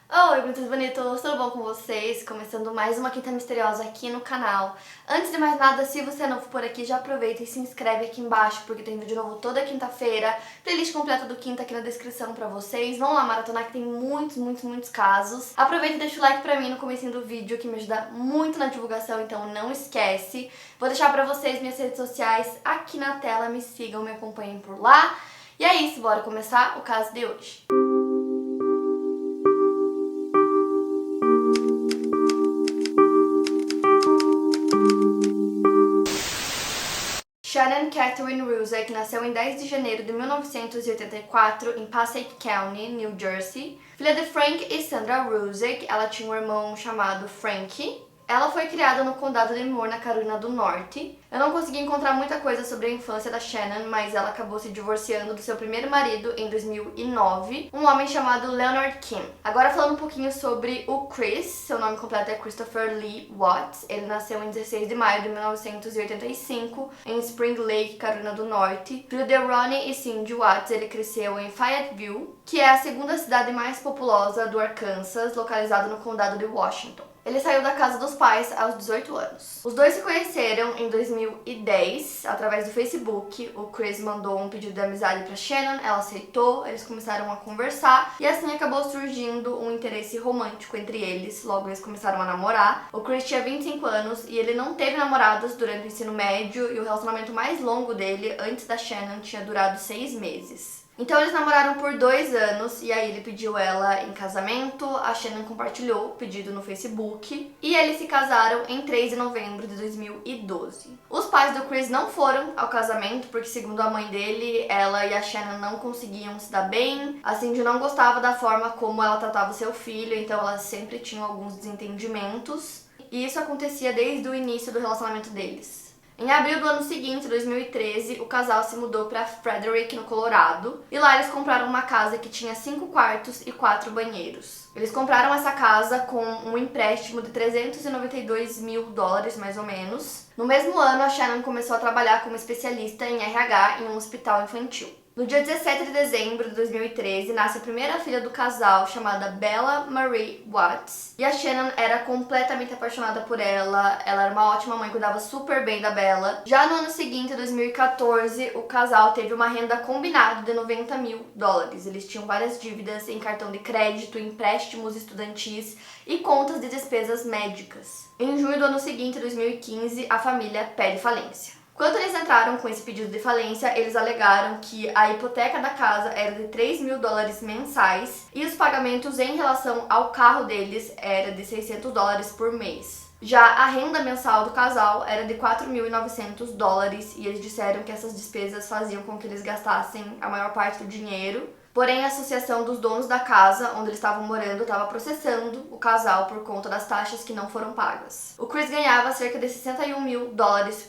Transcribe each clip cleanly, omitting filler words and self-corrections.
Oi, bonitos bonitos, tudo bom com vocês? Começando mais uma Quinta Misteriosa aqui no canal. Antes de mais nada, se você é novo por aqui, já aproveita e se inscreve aqui embaixo, porque tem vídeo novo toda quinta-feira. Playlist completa do Quinta aqui na descrição pra vocês. Vão lá maratonar que tem muitos casos. Aproveita e deixa o like pra mim no comecinho do vídeo, que me ajuda muito na divulgação, então não esquece. Vou deixar pra vocês minhas redes sociais aqui na tela, me sigam, me acompanhem por lá. E é isso, bora começar o caso de hoje. Shannon Catherine Ruzek nasceu em 10 de janeiro de 1984 em Passaic County, New Jersey. Filha de Frank e Sandra Ruzek, ela tinha um irmão chamado Frank. Ela foi criada no condado de Moore, na Carolina do Norte. Eu não consegui encontrar muita coisa sobre a infância da Shannon, mas ela acabou se divorciando do seu primeiro marido em 2009, um homem chamado Leonard Kim. Agora falando um pouquinho sobre o Chris, seu nome completo é Christopher Lee Watts. Ele nasceu em 16 de maio de 1985 em Spring Lake, Carolina do Norte. Filho de Ronnie e Cindy Watts, ele cresceu em Fayetteville, que é a segunda cidade mais populosa do Arkansas, localizada no condado de Washington. Ele saiu da casa dos pais aos 18 anos. Os dois se conheceram em 2010, através do Facebook. O Chris mandou um pedido de amizade para Shannon, ela aceitou, eles começaram a conversar e assim acabou surgindo um interesse romântico entre eles. Logo eles começaram a namorar. O Chris tinha 25 anos e ele não teve namoradas durante o ensino médio e o relacionamento mais longo dele, antes da Shannon, tinha durado 6 meses. Então eles namoraram por 2 anos e aí ele pediu ela em casamento, a Shannon compartilhou o pedido no Facebook e eles se casaram em 3 de novembro de 2012. Os pais do Chris não foram ao casamento porque, segundo a mãe dele, ela e a Shannon não conseguiam se dar bem. A Cindy não gostava da forma como ela tratava o seu filho, então elas sempre tinham alguns desentendimentos. E isso acontecia desde o início do relacionamento deles. Em abril do ano seguinte, 2013, o casal se mudou para Frederick, no Colorado, e lá eles compraram uma casa que tinha 5 quartos e 4 banheiros. Eles compraram essa casa com um empréstimo de $392 mil, mais ou menos. No mesmo ano, a Shannon começou a trabalhar como especialista em RH em um hospital infantil. No dia 17 de dezembro de 2013, nasce a primeira filha do casal, chamada Bella Marie Watts. E a Shannon era completamente apaixonada por ela, ela era uma ótima mãe, cuidava super bem da Bella. Já no ano seguinte, 2014, o casal teve uma renda combinada de $90 mil. Eles tinham várias dívidas em cartão de crédito, empréstimos estudantis e contas de despesas médicas. Em junho do ano seguinte, 2015, a família pede falência. Quando eles entraram com esse pedido de falência, eles alegaram que a hipoteca da casa era de $3 mil mensais e os pagamentos em relação ao carro deles era de $600 por mês. Já a renda mensal do casal era de $4.900 e eles disseram que essas despesas faziam com que eles gastassem a maior parte do dinheiro. Porém, a associação dos donos da casa, onde eles estavam morando, estava processando o casal por conta das taxas que não foram pagas. O Chris ganhava cerca de $61 mil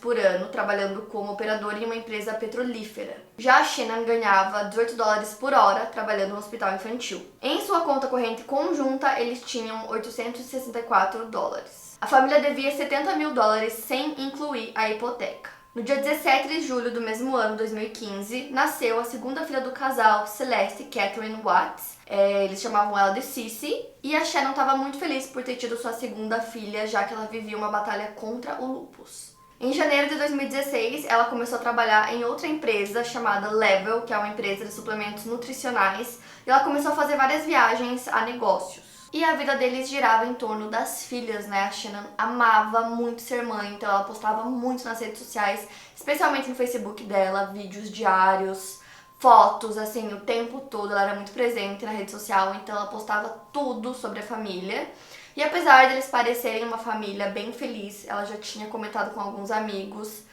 por ano, trabalhando como operador em uma empresa petrolífera. Já a Shannon ganhava $18 por hora, trabalhando no hospital infantil. Em sua conta corrente conjunta, eles tinham $864. A família devia $70 mil sem incluir a hipoteca. No dia 17 de julho do mesmo ano, 2015, nasceu a segunda filha do casal, Celeste Catherine Watts. Eles chamavam ela de Cissy. E a Shannon estava muito feliz por ter tido sua segunda filha, já que ela vivia uma batalha contra o lúpus. Em janeiro de 2016, ela começou a trabalhar em outra empresa chamada Level, que é uma empresa de suplementos nutricionais, e ela começou a fazer várias viagens a negócios. E a vida deles girava em torno das filhas, né? A Shannon amava muito ser mãe, então ela postava muito nas redes sociais, especialmente no Facebook dela, vídeos diários, fotos, assim, o tempo todo. Ela era muito presente na rede social, então ela postava tudo sobre a família. E apesar de eles parecerem uma família bem feliz, ela já tinha comentado com alguns amigos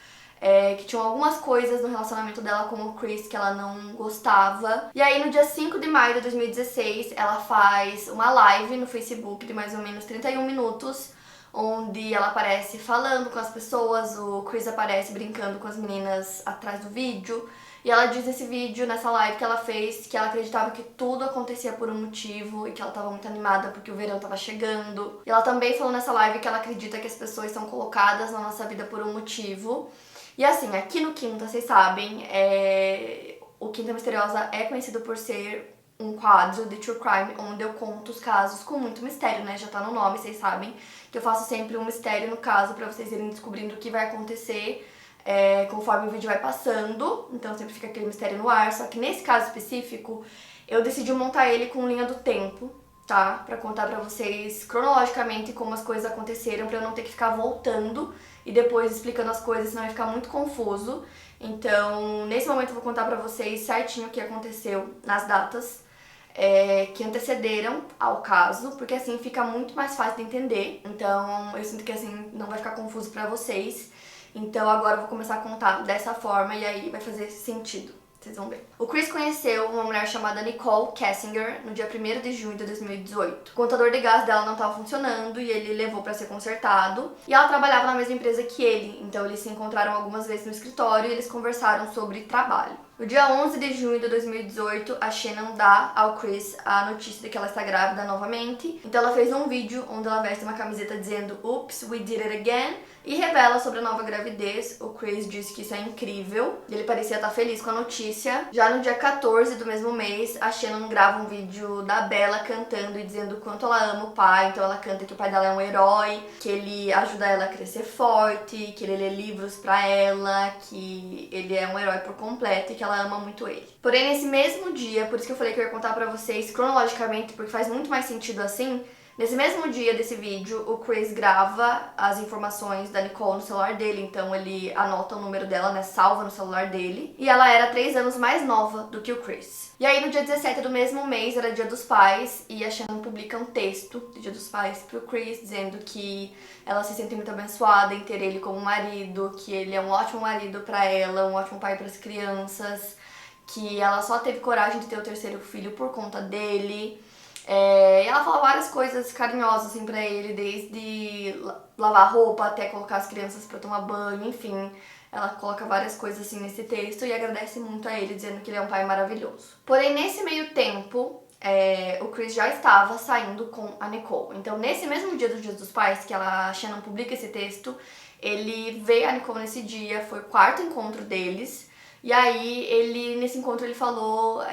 que tinham algumas coisas no relacionamento dela com o Chris que ela não gostava. E aí no dia 5 de maio de 2016, ela faz uma live no Facebook de mais ou menos 31 minutos, onde ela aparece falando com as pessoas, o Chris aparece brincando com as meninas atrás do vídeo. E ela diz nesse vídeo, nessa live que ela fez, que ela acreditava que tudo acontecia por um motivo e que ela estava muito animada porque o verão estava chegando. E ela também falou nessa live que ela acredita que as pessoas são colocadas na nossa vida por um motivo. E assim, aqui no Quinta, vocês sabem, o Quinta Misteriosa é conhecido por ser um quadro de True Crime onde eu conto os casos com muito mistério, né? Já tá no nome, vocês sabem que eu faço sempre um mistério no caso pra vocês irem descobrindo o que vai acontecer conforme o vídeo vai passando. Então sempre fica aquele mistério no ar. Só que nesse caso específico, eu decidi montar ele com linha do tempo, tá? Pra contar pra vocês cronologicamente como as coisas aconteceram, pra eu não ter que ficar voltando e depois explicando as coisas, senão vai ficar muito confuso. Então, nesse momento eu vou contar pra vocês certinho o que aconteceu nas datas que antecederam ao caso, porque assim fica muito mais fácil de entender. Então, eu sinto que assim não vai ficar confuso pra vocês. Então, agora eu vou começar a contar dessa forma e aí vai fazer sentido. Vocês vão ver. O Chris conheceu uma mulher chamada Nicole Kessinger no dia 1º de junho de 2018. O contador de gás dela não estava funcionando e ele levou para ser consertado. E ela trabalhava na mesma empresa que ele, então eles se encontraram algumas vezes no escritório e eles conversaram sobre trabalho. No dia 11 de junho de 2018, a Shannon dá ao Chris a notícia de que ela está grávida novamente. Então ela fez um vídeo onde ela veste uma camiseta dizendo "Oops, we did it again" e revela sobre a nova gravidez. O Chris disse que isso é incrível e ele parecia estar feliz com a notícia. Já no dia 14 do mesmo mês, a Shannon grava um vídeo da Bella cantando e dizendo o quanto ela ama o pai. Então ela canta que o pai dela é um herói, que ele ajuda ela a crescer forte, que ele lê livros pra ela, que ele é um herói por completo e que ela ama muito ele. Porém, nesse mesmo dia, por isso que eu falei que eu ia contar pra vocês cronologicamente, porque faz muito mais sentido assim. Nesse mesmo dia desse vídeo, o Chris grava as informações da Nicole no celular dele, então ele anota o número dela, né, salva no celular dele. E ela era 3 anos mais nova do que o Chris. E aí no dia 17 do mesmo mês, era dia dos pais, e a Shannon publica um texto do dia dos pais pro Chris, dizendo que ela se sente muito abençoada em ter ele como marido, que ele é um ótimo marido pra ela, um ótimo pai pras crianças, que ela só teve coragem de ter o 3º filho por conta dele. E ela fala várias coisas carinhosas assim pra ele, desde lavar roupa até colocar as crianças pra tomar banho, enfim. Ela coloca várias coisas assim nesse texto e agradece muito a ele, dizendo que ele é um pai maravilhoso. Porém, nesse meio tempo, o Chris já estava saindo com a Nicole. Então, nesse mesmo dia do Dia dos Pais, que a Shannon publica esse texto, ele veio a Nicole nesse dia, foi o 4º encontro deles. E aí, nesse encontro, ele falou,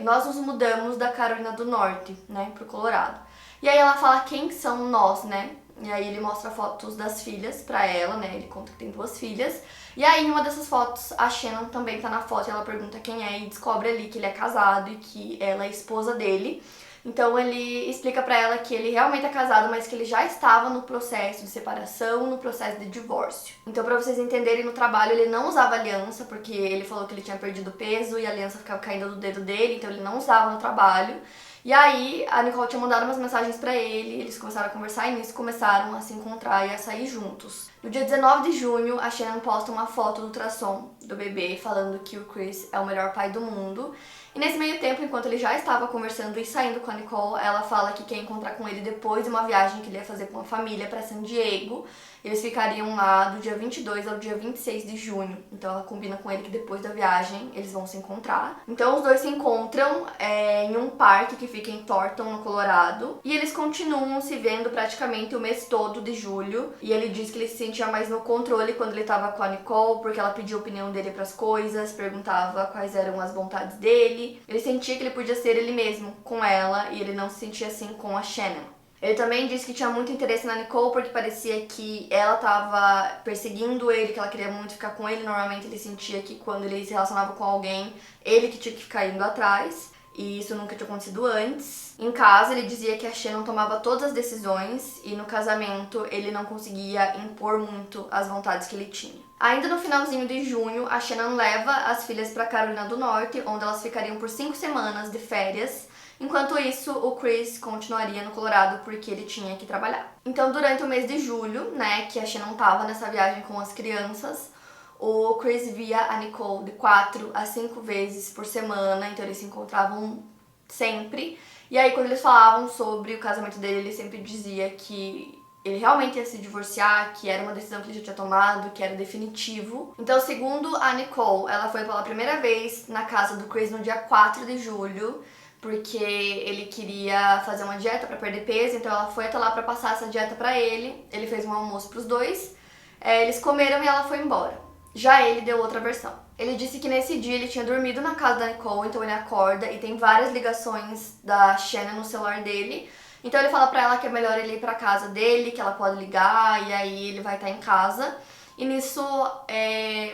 nós nos mudamos da Carolina do Norte, né, pro Colorado. E aí ela fala quem são nós, né? E aí ele mostra fotos das filhas pra ela, né, ele conta que tem 2 filhas. E aí, em uma dessas fotos, a Shannon também tá na foto e ela pergunta quem é e descobre ali que ele é casado e que ela é esposa dele. Então ele explica pra ela que ele realmente é casado, mas que ele já estava no processo de separação, no processo de divórcio. Então, pra vocês entenderem, no trabalho ele não usava aliança, porque ele falou que ele tinha perdido peso e a aliança ficava caindo do dedo dele, então ele não usava no trabalho. E aí a Nicole tinha mandado umas mensagens pra ele, eles começaram a conversar e nisso começaram a se encontrar e a sair juntos. No dia 19 de junho, a Shannon posta uma foto do ultrassom do bebê, falando que o Chris é o melhor pai do mundo. E nesse meio tempo, enquanto ele já estava conversando e saindo com a Nicole, ela fala que quer encontrar com ele depois de uma viagem que ele ia fazer com a família para San Diego. Eles ficariam lá do dia 22 ao dia 26 de junho. Então ela combina com ele que depois da viagem eles vão se encontrar. Então os dois se encontram em um parque que fica em Thornton, no Colorado. E eles continuam se vendo praticamente o mês todo de julho. E ele diz que ele se sentia mais no controle quando ele estava com a Nicole, porque ela pedia a opinião dele para as coisas, perguntava quais eram as vontades dele. Ele sentia que ele podia ser ele mesmo com ela e ele não se sentia assim com a Shannon. Ele também disse que tinha muito interesse na Nicole porque parecia que ela estava perseguindo ele, que ela queria muito ficar com ele. Normalmente ele sentia que quando ele se relacionava com alguém, ele que tinha que ficar indo atrás. E isso nunca tinha acontecido antes. Em casa, ele dizia que a Shannon tomava todas as decisões e no casamento ele não conseguia impor muito as vontades que ele tinha. Ainda no finalzinho de junho, a Shannon leva as filhas para Carolina do Norte, onde elas ficariam por 5 semanas de férias. Enquanto isso, o Chris continuaria no Colorado porque ele tinha que trabalhar. Então, durante o mês de julho, né, que a Shannon tava nessa viagem com as crianças, o Chris via a Nicole de 4 a 5 vezes por semana, então eles se encontravam sempre. E aí, quando eles falavam sobre o casamento dele, ele sempre dizia que ele realmente ia se divorciar, que era uma decisão que ele já tinha tomado, que era definitivo. Então, segundo a Nicole, ela foi pela primeira vez na casa do Chris no dia 4 de julho, porque ele queria fazer uma dieta pra perder peso, então ela foi até lá pra passar essa dieta pra ele. Ele fez um almoço pros dois, eles comeram e ela foi embora. Já ele deu outra versão. Ele disse que nesse dia ele tinha dormido na casa da Nicole, então ele acorda e tem várias ligações da Shannon no celular dele. Então ele fala pra ela que é melhor ele ir pra casa dele, que ela pode ligar e aí ele vai estar em casa. E nisso,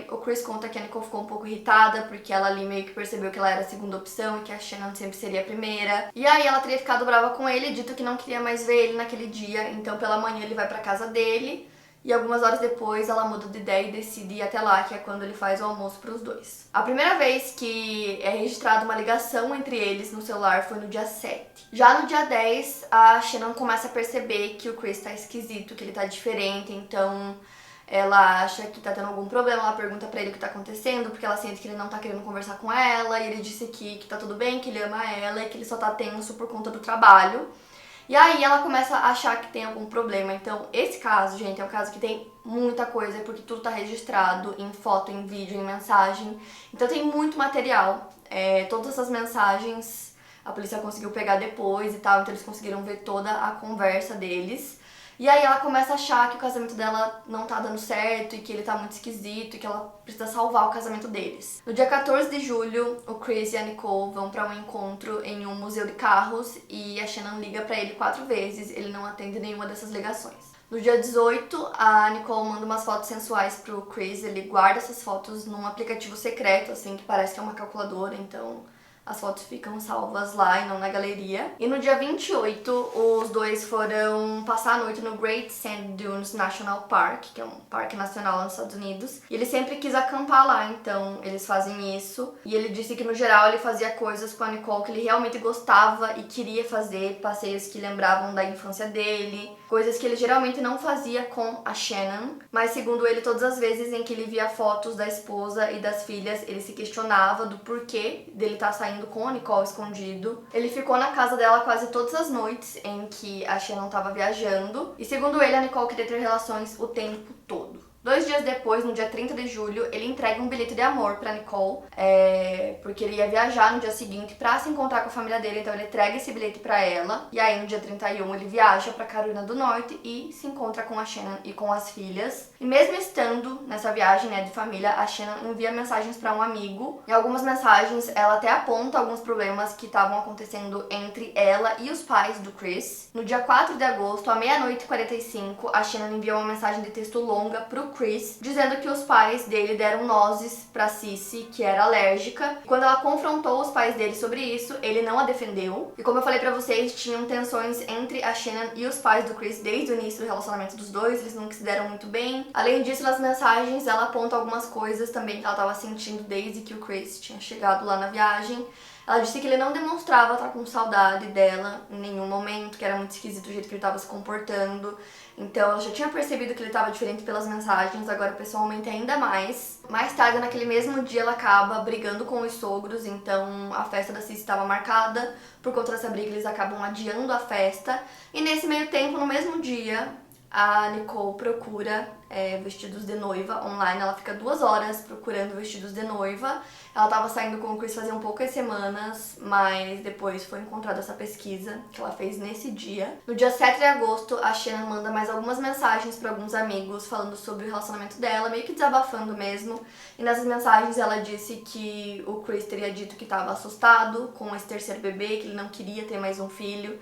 o Chris conta que a Nicole ficou um pouco irritada porque ela ali meio que percebeu que ela era a segunda opção e que a Shannon sempre seria a primeira. E aí ela teria ficado brava com ele, dito que não queria mais ver ele naquele dia, então pela manhã ele vai pra casa dele. E algumas horas depois ela muda de ideia e decide ir até lá, que é quando ele faz o almoço para os dois. A primeira vez que é registrada uma ligação entre eles no celular foi no dia 7. Já no dia 10, a Shannon começa a perceber que o Chris tá esquisito, que ele tá diferente, então ela acha que tá tendo algum problema, ela pergunta pra ele o que tá acontecendo, porque ela sente que ele não tá querendo conversar com ela, e ele disse que tá tudo bem, que ele ama ela e que ele só tá tenso por conta do trabalho. E aí ela começa a achar que tem algum problema. Então, esse caso, gente, é um caso que tem muita coisa, porque tudo tá registrado em foto, em vídeo, em mensagem. Então tem muito material. Todas essas mensagens a polícia conseguiu pegar depois e tal, então eles conseguiram ver toda a conversa deles. E aí ela começa a achar que o casamento dela não tá dando certo e que ele tá muito esquisito e que ela precisa salvar o casamento deles. No dia 14 de julho, o Chris e a Nicole vão pra um encontro em um museu de carros e a Shannon liga pra ele 4 vezes, ele não atende nenhuma dessas ligações. No dia 18, a Nicole manda umas fotos sensuais pro Chris, ele guarda essas fotos num aplicativo secreto, assim, que parece que é uma calculadora, então as fotos ficam salvas lá e não na galeria. E no dia 28, os dois foram passar a noite no Great Sand Dunes National Park, que é um parque nacional nos Estados Unidos. E ele sempre quis acampar lá, então eles fazem isso. E ele disse que no geral ele fazia coisas com a Nicole que ele realmente gostava e queria fazer, passeios que lembravam da infância dele, coisas que ele geralmente não fazia com a Shannon. Mas segundo ele, todas as vezes em que ele via fotos da esposa e das filhas, ele se questionava do porquê dele estar saindo com a Nicole escondido. Ele ficou na casa dela quase todas as noites em que a Shannon estava viajando. E segundo ele, a Nicole queria ter relações o tempo todo. 2 dias depois, no dia 30 de julho, ele entrega um bilhete de amor pra Nicole, porque ele ia viajar no dia seguinte pra se encontrar com a família dele, então ele entrega esse bilhete pra ela. E aí, no dia 31, ele viaja pra Carolina do Norte e se encontra com a Shannon e com as filhas. E mesmo estando nessa viagem, de família, a Shannon envia mensagens pra um amigo. Em algumas mensagens, ela até aponta alguns problemas que estavam acontecendo entre ela e os pais do Chris. No dia 4 de agosto, à meia-noite e 45, a Shannon envia uma mensagem de texto longa pro Chris, dizendo que os pais dele deram nozes pra Cissy, que era alérgica. Quando ela confrontou os pais dele sobre isso, ele não a defendeu. E como eu falei pra vocês, tinham tensões entre a Shannon e os pais do Chris desde o início do relacionamento dos dois, eles nunca se deram muito bem. Além disso, nas mensagens, ela aponta algumas coisas também que ela tava sentindo desde que o Chris tinha chegado lá na viagem. Ela disse que ele não demonstrava estar com saudade dela em nenhum momento, que era muito esquisito o jeito que ele estava se comportando. Então ela já tinha percebido que ele estava diferente pelas mensagens, agora pessoalmente ainda mais. Mais tarde, naquele mesmo dia, ela acaba brigando com os sogros, então a festa da Cissy estava marcada. Por conta dessa briga, eles acabam adiando a festa. E nesse meio tempo, no mesmo dia, a Nicole procura vestidos de noiva online. Ela fica 2 horas procurando vestidos de noiva. Ela tava saindo com o Chris fazia poucas semanas, mas depois foi encontrada essa pesquisa que ela fez nesse dia. No dia 7 de agosto, a Shannon manda mais algumas mensagens para alguns amigos falando sobre o relacionamento dela, meio que desabafando mesmo. E nessas mensagens ela disse que o Chris teria dito que estava assustado com esse terceiro bebê, que ele não queria ter mais um filho.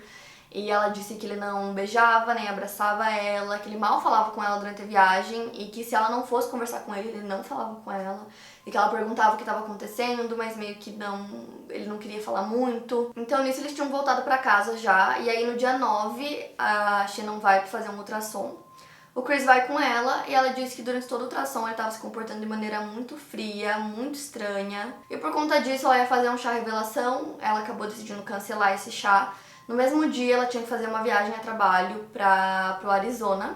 E ela disse que ele não beijava nem abraçava ela, que ele mal falava com ela durante a viagem e que se ela não fosse conversar com ele, ele não falava com ela. E que ela perguntava o que estava acontecendo, mas meio que ele não queria falar muito. Então nisso eles tinham voltado pra casa já. E aí no dia 9 a Shannon vai fazer um ultrassom. O Chris vai com ela e ela disse que durante todo o ultrassom ele estava se comportando de maneira muito fria, muito estranha. E por conta disso ela ia fazer um chá revelação, ela acabou decidindo cancelar esse chá. No mesmo dia, ela tinha que fazer uma viagem a trabalho pro Arizona.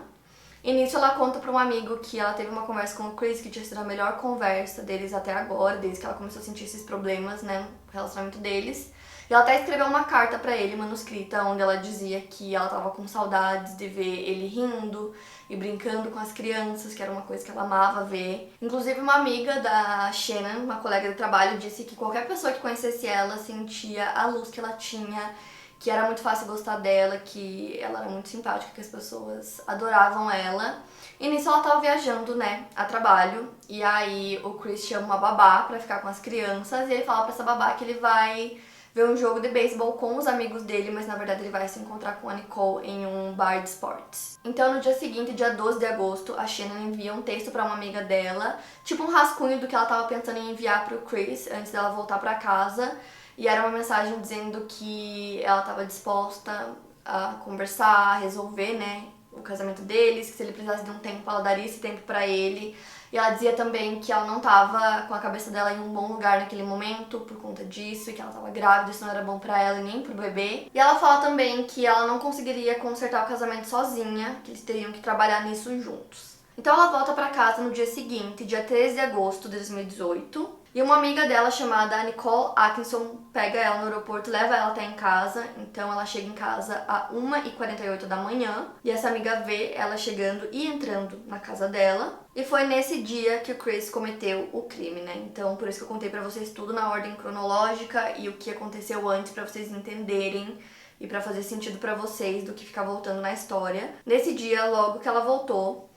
E nisso ela conta pra um amigo que ela teve uma conversa com o Chris, que tinha sido a melhor conversa deles até agora, desde que ela começou a sentir esses problemas, no relacionamento deles. E ela até escreveu uma carta pra ele, manuscrita, onde ela dizia que ela tava com saudades de ver ele rindo e brincando com as crianças, que era uma coisa que ela amava ver. Inclusive, uma amiga da Shannon, uma colega de trabalho, disse que qualquer pessoa que conhecesse ela sentia a luz que ela tinha, que era muito fácil gostar dela, que ela era muito simpática, que as pessoas adoravam ela. E nisso ela tava viajando, né, a trabalho, e aí o Chris chama uma babá pra ficar com as crianças, e ele fala pra essa babá que ele vai ver um jogo de beisebol com os amigos dele, mas na verdade ele vai se encontrar com a Nicole em um bar de esportes. Então no dia seguinte, dia 12 de agosto, a Shannon envia um texto pra uma amiga dela, tipo um rascunho do que ela tava pensando em enviar pro Chris antes dela voltar pra casa, e era uma mensagem dizendo que ela tava disposta a conversar, a resolver, né, o casamento deles, que se ele precisasse de um tempo, ela daria esse tempo pra ele. E ela dizia também que ela não tava com a cabeça dela em um bom lugar naquele momento por conta disso, e que ela tava grávida, isso não era bom pra ela e nem pro bebê. E ela fala também que ela não conseguiria consertar o casamento sozinha, que eles teriam que trabalhar nisso juntos. Então ela volta pra casa no dia seguinte, dia 13 de agosto de 2018, e uma amiga dela chamada Nicole Atkinson pega ela no aeroporto e leva ela até em casa. Então ela chega em casa às 1h48 da manhã, e essa amiga vê ela chegando e entrando na casa dela. E foi nesse dia que o Chris cometeu o crime, né? Então por isso que eu contei pra vocês tudo na ordem cronológica e o que aconteceu antes, pra vocês entenderem e pra fazer sentido pra vocês do que ficar voltando na história. Nesse dia, logo que ela voltou,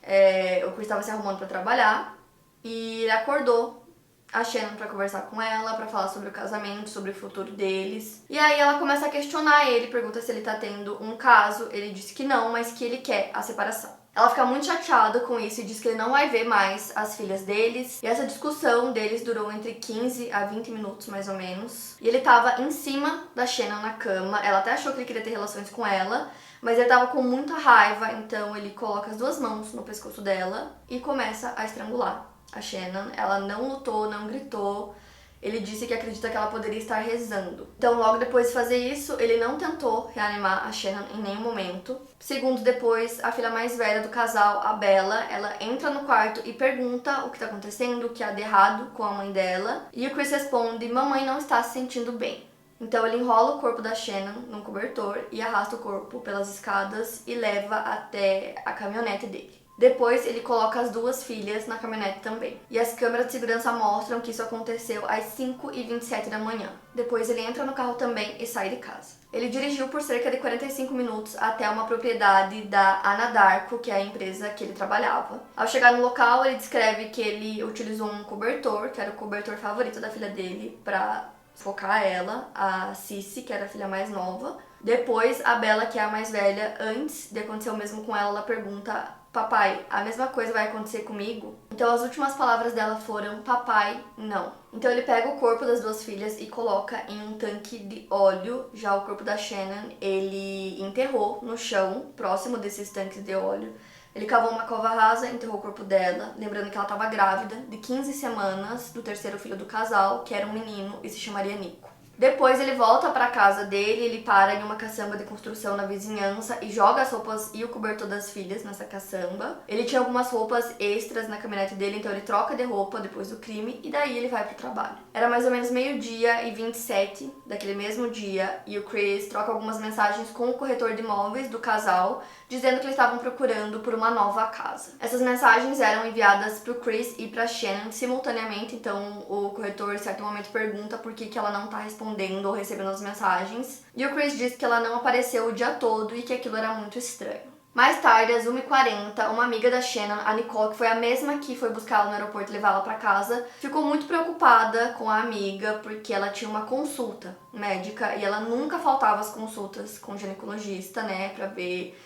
o Chris estava se arrumando pra trabalhar e ele acordou a Shannon pra conversar com ela, pra falar sobre o casamento, sobre o futuro deles. E aí ela começa a questionar ele, pergunta se ele tá tendo um caso. Ele diz que não, mas que ele quer a separação. Ela fica muito chateada com isso e diz que ele não vai ver mais as filhas deles. E essa discussão deles durou entre 15 a 20 minutos, mais ou menos. E ele tava em cima da Shannon na cama. Ela até achou que ele queria ter relações com ela, mas ele tava com muita raiva, então ele coloca as duas mãos no pescoço dela e começa a estrangular a Shannon. Ela não lutou, não gritou. Ele disse que acredita que ela poderia estar rezando. Então, logo depois de fazer isso, ele não tentou reanimar a Shannon em nenhum momento. Segundos depois, a filha mais velha do casal, a Bella, ela entra no quarto e pergunta o que tá acontecendo, o que há de errado com a mãe dela. E o Chris responde: mamãe não está se sentindo bem. Então ele enrola o corpo da Shannon num cobertor e arrasta o corpo pelas escadas e leva até a caminhonete dele. Depois, ele coloca as duas filhas na caminhonete também. E as câmeras de segurança mostram que isso aconteceu às 5h27 da manhã. Depois, ele entra no carro também e sai de casa. Ele dirigiu por cerca de 45 minutos até uma propriedade da Anadarko, que é a empresa que ele trabalhava. Ao chegar no local, ele descreve que ele utilizou um cobertor, que era o cobertor favorito da filha dele, pra focar ela, a Cici, que era a filha mais nova. Depois, a Bella, que é a mais velha, antes de acontecer o mesmo com ela, ela pergunta: papai, a mesma coisa vai acontecer comigo? Então as últimas palavras dela foram: papai, não. Então ele pega o corpo das duas filhas e coloca em um tanque de óleo. Já o corpo da Shannon, ele enterrou no chão, próximo desses tanques de óleo. Ele cavou uma cova rasa, enterrou o corpo dela, lembrando que ela estava grávida de 15 semanas do terceiro filho do casal, que era um menino e se chamaria Nico. Depois ele volta pra casa dele, ele para em uma caçamba de construção na vizinhança e joga as roupas e o cobertor das filhas nessa caçamba. Ele tinha algumas roupas extras na caminhonete dele, então ele troca de roupa depois do crime e daí ele vai pro trabalho. Era mais ou menos 12h27 daquele mesmo dia e o Chris troca algumas mensagens com o corretor de imóveis do casal, dizendo que eles estavam procurando por uma nova casa. Essas mensagens eram enviadas pro Chris e pra Shannon simultaneamente, então o corretor em certo momento pergunta por que ela não tá respondendo ou recebendo as mensagens. E o Chris diz que ela não apareceu o dia todo e que aquilo era muito estranho. Mais tarde, às 1h40, uma amiga da Shannon, a Nicole, que foi a mesma que foi buscar ela no aeroporto e levar ela pra casa, ficou muito preocupada com a amiga porque ela tinha uma consulta médica e ela nunca faltava às consultas com o ginecologista, né, pra ver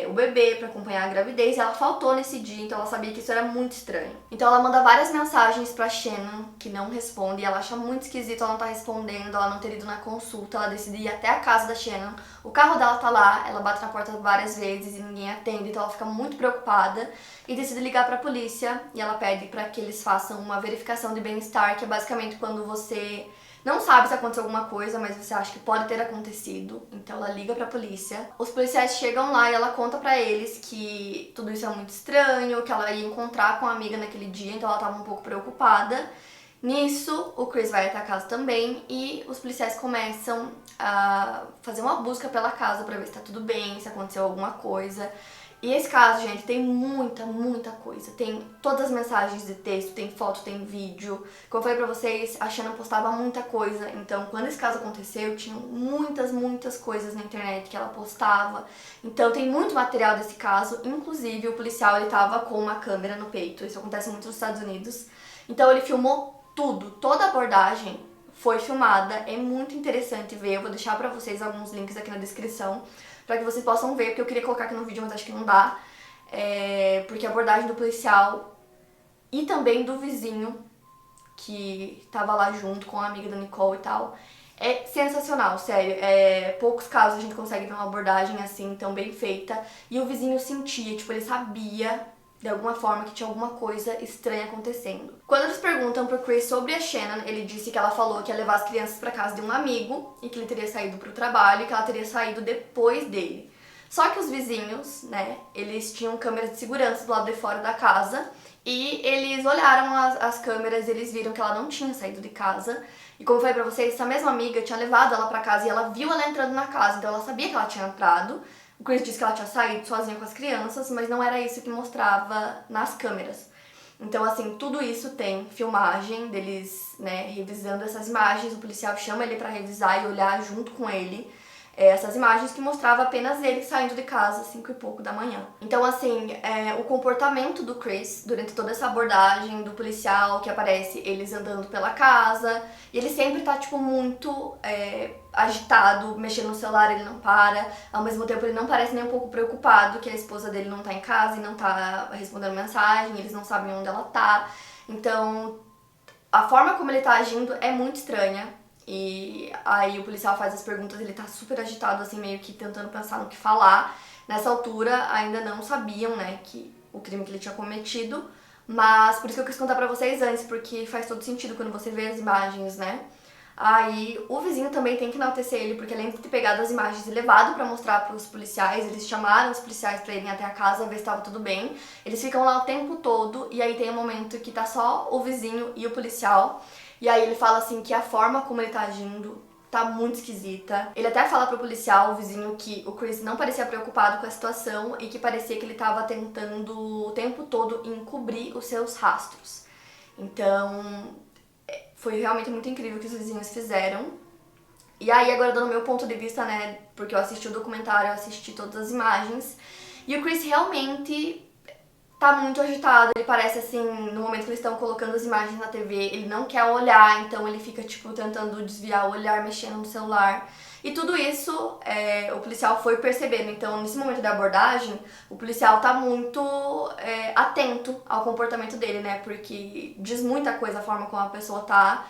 o bebê, pra acompanhar a gravidez, e ela faltou nesse dia, então ela sabia que isso era muito estranho. Então ela manda várias mensagens pra Shannon, que não responde, e ela acha muito esquisito ela não tá respondendo, ela não ter ido na consulta. Ela decide ir até a casa da Shannon, o carro dela tá lá, ela bate na porta várias vezes e ninguém atende, então ela fica muito preocupada e decide ligar pra polícia, e ela pede pra que eles façam uma verificação de bem-estar, que é basicamente quando você não sabe se aconteceu alguma coisa, mas você acha que pode ter acontecido. Então ela liga pra polícia. Os policiais chegam lá e ela conta pra eles que tudo isso é muito estranho, que ela ia encontrar com a amiga naquele dia, então ela tava um pouco preocupada. Nisso, o Chris vai até a casa também e os policiais começam a fazer uma busca pela casa pra ver se tá tudo bem, se aconteceu alguma coisa. E esse caso, gente, tem muita coisa. Tem todas as mensagens de texto, tem foto, tem vídeo. Como eu falei pra vocês, a Shannon postava muita coisa. Então, quando esse caso aconteceu, tinha muitas coisas na internet que ela postava. Então, tem muito material desse caso. Inclusive, o policial, ele tava com uma câmera no peito. Isso acontece muito nos Estados Unidos. Então, ele filmou tudo. Toda a abordagem foi filmada. É muito interessante ver. Eu vou deixar pra vocês alguns links aqui na descrição, pra que vocês possam ver, porque eu queria colocar aqui no vídeo, mas acho que não dá. Porque a abordagem do policial e também do vizinho, que tava lá junto com a amiga da Nicole e tal, é sensacional, sério. Poucos casos a gente consegue ver uma abordagem assim, tão bem feita. E o vizinho sentia, tipo, ele sabia de alguma forma que tinha alguma coisa estranha acontecendo. Quando eles perguntam pro Chris sobre a Shannon, ele disse que ela falou que ia levar as crianças pra casa de um amigo e que ele teria saído pro trabalho e que ela teria saído depois dele. Só que os vizinhos, né, eles tinham câmeras de segurança do lado de fora da casa e eles olharam as câmeras e eles viram que ela não tinha saído de casa. E como eu falei pra vocês, essa mesma amiga tinha levado ela pra casa e ela viu ela entrando na casa, então ela sabia que ela tinha entrado. O Chris disse que ela tinha saído sozinha com as crianças, mas não era isso que mostrava nas câmeras. Então, assim, tudo isso tem filmagem deles, né, revisando essas imagens. O policial chama ele pra revisar e olhar junto com ele essas imagens que mostrava apenas ele saindo de casa às 5 e pouco da manhã. Então, assim, o comportamento do Chris durante toda essa abordagem do policial que aparece eles andando pela casa, e ele sempre tá, tipo, muito agitado, mexendo no celular, ele não para. Ao mesmo tempo, ele não parece nem um pouco preocupado que a esposa dele não tá em casa e não tá respondendo mensagem, eles não sabem onde ela tá. Então, a forma como ele tá agindo é muito estranha. E aí o policial faz as perguntas, ele tá super agitado, assim, meio que tentando pensar no que falar. Nessa altura, ainda não sabiam, né, que o crime que ele tinha cometido. Mas por isso que eu quis contar pra vocês antes, porque faz todo sentido quando você vê as imagens, né? Aí o vizinho também tem que enaltecer ele, porque além de ter pegado as imagens e levado pra mostrar pros policiais, eles chamaram os policiais pra irem até a casa ver se tava tudo bem. Eles ficam lá o tempo todo e aí tem um momento que tá só o vizinho e o policial. E aí ele fala assim que a forma como ele tá agindo tá muito esquisita. Ele até fala pro policial, o vizinho, que o Chris não parecia preocupado com a situação e que parecia que ele tava tentando o tempo todo encobrir os seus rastros. Então, foi realmente muito incrível o que os vizinhos fizeram. E aí, agora dando meu ponto de vista, né, porque eu assisti o documentário, eu assisti todas as imagens, e o Chris realmente tá muito agitado, ele parece assim, no momento que eles estão colocando as imagens na TV, ele não quer olhar, então ele fica, tipo, tentando desviar o olhar, mexendo no celular. E tudo isso o policial foi percebendo, então nesse momento da abordagem, o policial tá muito atento ao comportamento dele, né, porque diz muita coisa a forma como a pessoa tá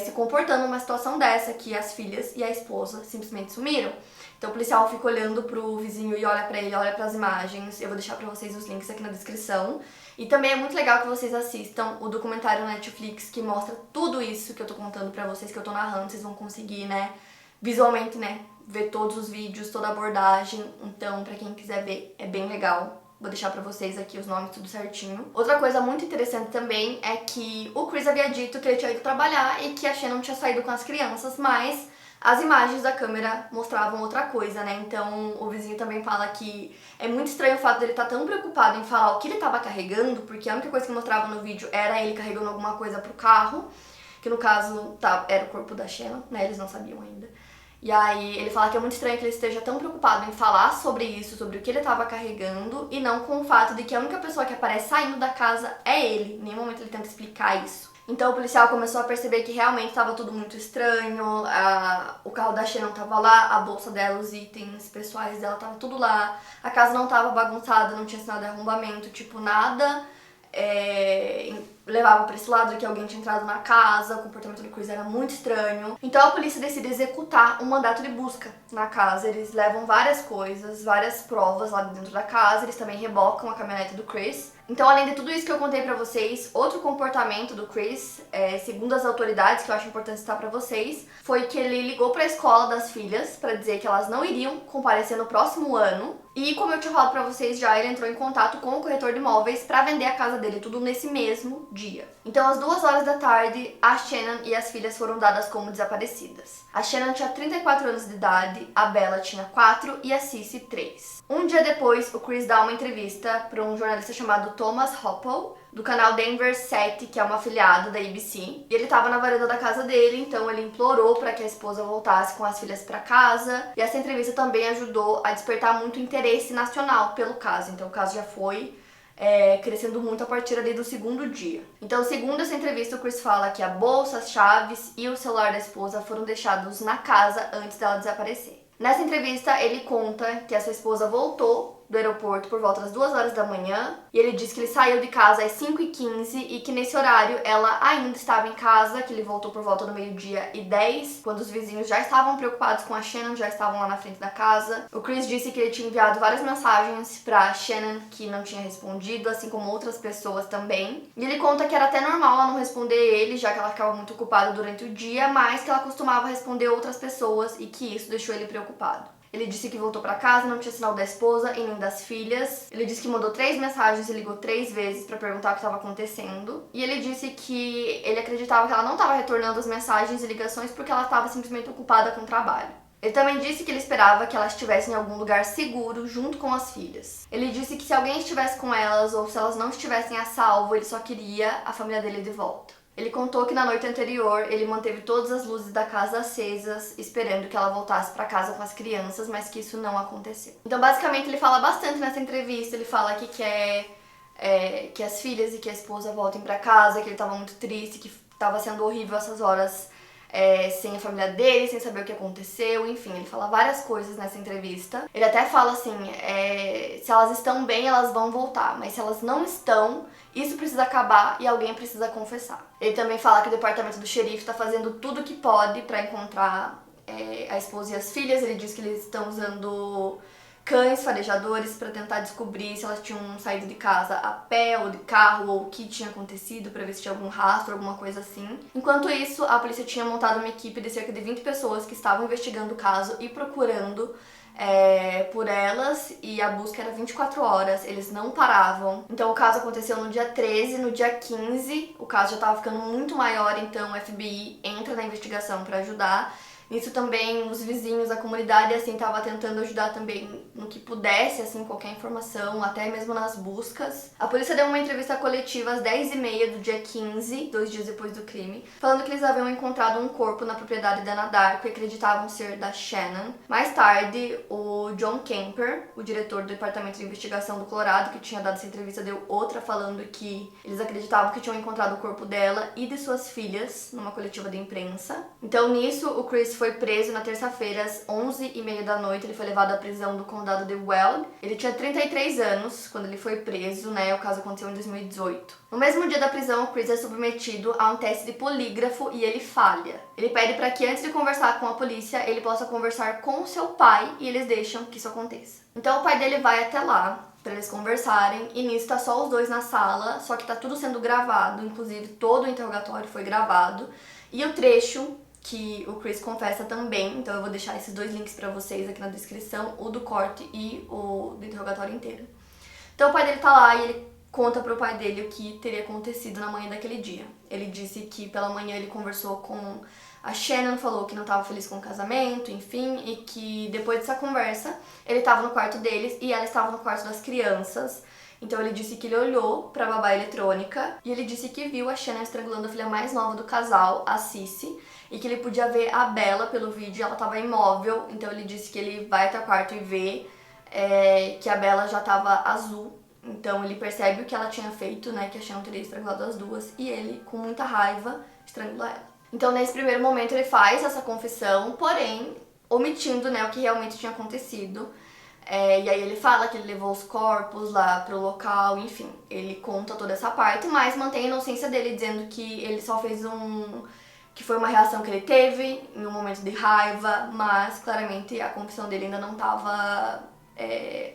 se comportando numa situação dessa, que as filhas e a esposa simplesmente sumiram. Então o policial fica olhando pro vizinho e olha pra ele, olha pras imagens. Eu vou deixar pra vocês os links aqui na descrição. E também é muito legal que vocês assistam o documentário Netflix que mostra tudo isso que eu tô contando pra vocês, que eu tô narrando. Vocês vão conseguir, né, visualmente, né, ver todos os vídeos, toda a abordagem. Então, pra quem quiser ver, é bem legal. Vou deixar pra vocês aqui os nomes tudo certinho. Outra coisa muito interessante também é que o Chris havia dito que ele tinha ido trabalhar e que a Shannon tinha saído com as crianças, mas as imagens da câmera mostravam outra coisa, né? Então o vizinho também fala que é muito estranho o fato dele estar tão preocupado em falar o que ele estava carregando, porque a única coisa que mostrava no vídeo era ele carregando alguma coisa pro carro, que no caso era o corpo da Shannon, né? Eles não sabiam ainda. E aí ele fala que é muito estranho que ele esteja tão preocupado em falar sobre isso, sobre o que ele estava carregando, e não com o fato de que a única pessoa que aparece saindo da casa é ele. Em nenhum momento ele tenta explicar isso. Então o policial começou a perceber que realmente estava tudo muito estranho, o carro da Shannon estava lá, a bolsa dela, os itens pessoais dela, estava tudo lá, a casa não estava bagunçada, não tinha sinal de arrombamento, tipo, nada levava pra esse lado de que alguém tinha entrado na casa, o comportamento do Chris era muito estranho. Então a polícia decide executar um mandato de busca na casa. Eles levam várias coisas, várias provas lá dentro da casa, eles também rebocam a caminhonete do Chris. Então, além de tudo isso que eu contei pra vocês, outro comportamento do Chris, segundo as autoridades, que eu acho importante citar pra vocês, foi que ele ligou pra escola das filhas pra dizer que elas não iriam comparecer no próximo ano. E como eu tinha falado pra vocês já, ele entrou em contato com o corretor de imóveis pra vender a casa dele, tudo nesse mesmo dia. Então, às 2 horas da tarde, a Shannon e as filhas foram dadas como desaparecidas. A Shannon tinha 34 anos de idade, a Bella tinha 4 e a Cissy 3. Um dia depois, o Chris dá uma entrevista para um jornalista chamado Thomas Hoppel, do canal Denver 7, que é uma afiliada da ABC. E ele estava na varanda da casa dele, então ele implorou para que a esposa voltasse com as filhas para casa. E essa entrevista também ajudou a despertar muito interesse nacional pelo caso. Então o caso já foi crescendo muito a partir ali do segundo dia. Então, segundo essa entrevista, o Chris fala que a bolsa, as chaves e o celular da esposa foram deixados na casa antes dela desaparecer. Nessa entrevista, ele conta que a sua esposa voltou do aeroporto por volta das 2 horas da manhã, e ele diz que ele saiu de casa às 5h15 e que nesse horário ela ainda estava em casa, que ele voltou por volta do 12h10, quando os vizinhos já estavam preocupados com a Shannon, já estavam lá na frente da casa. O Chris disse que ele tinha enviado várias mensagens pra Shannon que não tinha respondido, assim como outras pessoas também. E ele conta que era até normal ela não responder ele, já que ela ficava muito ocupada durante o dia, mas que ela costumava responder outras pessoas e que isso deixou ele preocupado. Ele disse que voltou pra casa, não tinha sinal da esposa e nem das filhas. Ele disse que mandou 3 mensagens e ligou 3 vezes pra perguntar o que estava acontecendo. E ele disse que ele acreditava que ela não estava retornando as mensagens e ligações porque ela estava simplesmente ocupada com o trabalho. Ele também disse que ele esperava que elas estivessem em algum lugar seguro junto com as filhas. Ele disse que se alguém estivesse com elas ou se elas não estivessem a salvo, ele só queria a família dele de volta. Ele contou que na noite anterior ele manteve todas as luzes da casa acesas, esperando que ela voltasse para casa com as crianças, mas que isso não aconteceu. Então, basicamente, ele fala bastante nessa entrevista. Ele fala que quer que as filhas e que a esposa voltem para casa, que ele estava muito triste, que estava sendo horrível essas horas sem a família dele, sem saber o que aconteceu, enfim, ele fala várias coisas nessa entrevista. Ele até fala assim, se elas estão bem, elas vão voltar, mas se elas não estão, isso precisa acabar e alguém precisa confessar. Ele também fala que o departamento do xerife está fazendo tudo o que pode para encontrar a esposa e as filhas. Ele diz que eles estão usando cães farejadores para tentar descobrir se elas tinham saído de casa a pé ou de carro ou o que tinha acontecido, para ver se tinha algum rastro, alguma coisa assim. Enquanto isso, a polícia tinha montado uma equipe de cerca de 20 pessoas que estavam investigando o caso e procurando por elas, e a busca era 24 horas, eles não paravam. Então o caso aconteceu no dia 13, no dia 15 o caso já estava ficando muito maior, então o FBI entra na investigação para ajudar. Nisso também os vizinhos, a comunidade, assim, tava tentando ajudar também no que pudesse, assim, qualquer informação, até mesmo nas buscas. A polícia deu uma entrevista coletiva às 10h30 do dia 15, 2 dias depois do crime, falando que eles haviam encontrado um corpo na propriedade da Ana Darko e acreditavam ser da Shannon. Mais tarde, o John Kemper, o diretor do Departamento de Investigação do Colorado, que tinha dado essa entrevista, deu outra falando que eles acreditavam que tinham encontrado o corpo dela e de suas filhas numa coletiva de imprensa. Então, nisso, o Chris foi preso na terça-feira às 11h30 da noite. Ele foi levado à prisão do condado de Weld. Ele tinha 33 anos quando ele foi preso, né? O caso aconteceu em 2018. No mesmo dia da prisão, o Chris é submetido a um teste de polígrafo e ele falha. Ele pede para que antes de conversar com a polícia, ele possa conversar com o seu pai e eles deixam que isso aconteça. Então o pai dele vai até lá para eles conversarem e nisso tá só os dois na sala, só que tá tudo sendo gravado, inclusive todo o interrogatório foi gravado e o trecho que o Chris confessa também, então eu vou deixar esses 2 links pra vocês aqui na descrição, o do corte e o do interrogatório inteiro. Então o pai dele tá lá e ele conta pro pai dele o que teria acontecido na manhã daquele dia. Ele disse que pela manhã ele conversou com a Shannon, falou que não estava feliz com o casamento, enfim, e que depois dessa conversa ele estava no quarto deles e ela estava no quarto das crianças. Então ele disse que ele olhou pra babá eletrônica e ele disse que viu a Shannon estrangulando a filha mais nova do casal, a Cissy, e que ele podia ver a Bella pelo vídeo, ela tava imóvel. Então ele disse que ele vai até o quarto e vê que a Bella já tava azul. Então ele percebe o que ela tinha feito, né, que a Shannon teria estrangulado as duas, e ele, com muita raiva, estrangula ela. Então nesse primeiro momento ele faz essa confissão, porém omitindo, né, o que realmente tinha acontecido. E aí ele fala que ele levou os corpos lá pro local, enfim, ele conta toda essa parte, mas mantém a inocência dele, dizendo que ele só fez que foi uma reação que ele teve em um momento de raiva, mas claramente a confissão dele ainda não estava